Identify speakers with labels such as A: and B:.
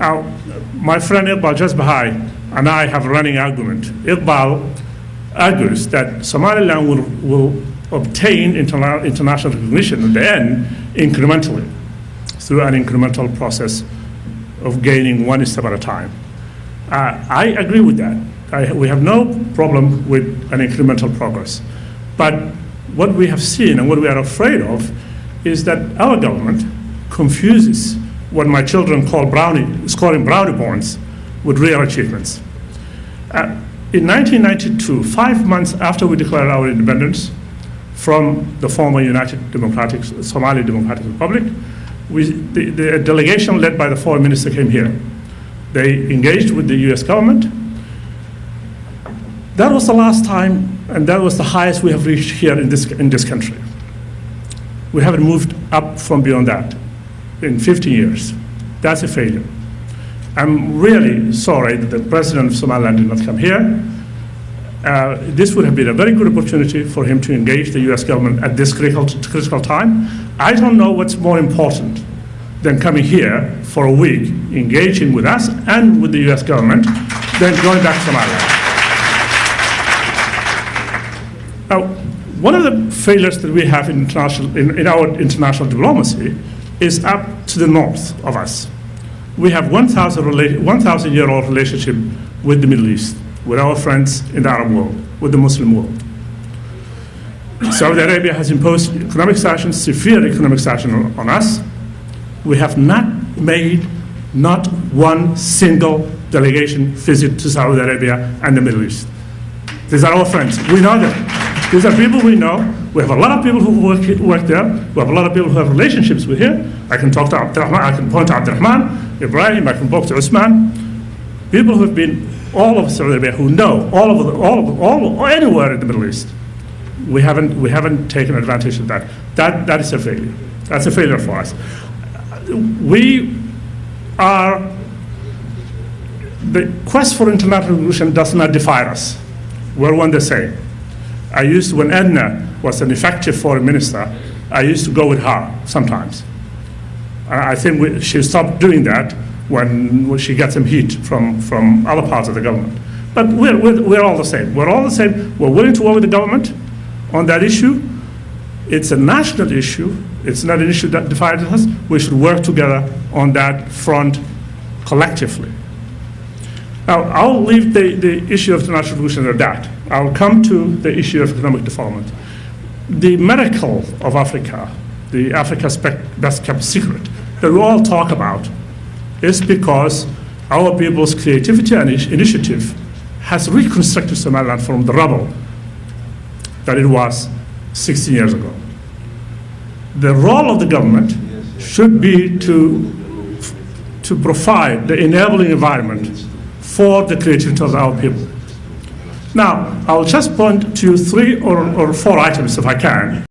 A: Now, my friend Iqbal Jazbahai and I have a running argument. Iqbal argues that Somaliland will obtain international recognition at the end incrementally, through an incremental process of gaining one step at a time. I agree with that. We have no problem with an incremental progress. But what we have seen and what we are afraid of is that our government confuses what my children call scoring brownie points with real achievements. In 1992, 5 months after we declared our independence from the former Somali Democratic Republic, the delegation led by the foreign minister came here. They engaged with the US government. That was the last time, and that was the highest we have reached here in this country. We haven't moved up from beyond that in 50 years. That's a failure. I'm really sorry that the president of Somaliland did not come here. This would have been a very good opportunity for him to engage the US government at this critical time. I don't know what's more important than coming here for a week, engaging with us and with the US government, than going back to Somaliland. Now, one of the failures that we have in our international diplomacy is up to the north of us. We have 1,000-year-old relationship with the Middle East, with our friends in the Arab world, with the Muslim world. Saudi Arabia has imposed economic sanctions, severe economic sanctions on us. We have not made one single delegation visit to Saudi Arabia and the Middle East. These are our friends. We know them. These are people we know. We have a lot of people who work there. We have a lot of people who have relationships with here. I can talk to Abdurrahman, I can point to Abdurrahman, Ibrahim, I can talk to Usman. People who have been all over Saudi Arabia, who know all anywhere in the Middle East. We haven't taken advantage of that. That is a failure. That's a failure for us. The quest for international recognition does not divide us. We're one the same. When Edna was an effective foreign minister, I used to go with her sometimes. I think she stopped doing that when she got some heat from other parts of the government. But we're all the same. We're all the same. We're willing to work with the government on that issue. It's a national issue. It's not an issue that divides us. We should work together on that front collectively. Now, I'll leave the issue of international recognition at that. I'll come to the issue of economic development. The miracle of Africa, the Africa's best kept secret that we all talk about, is because our people's creativity and initiative has reconstructed Somaliland from the rubble that it was 16 years ago. The role of the government should be to provide the enabling environment for the creativity of our people. Now, I'll just point to 3 or 4 items, if I can,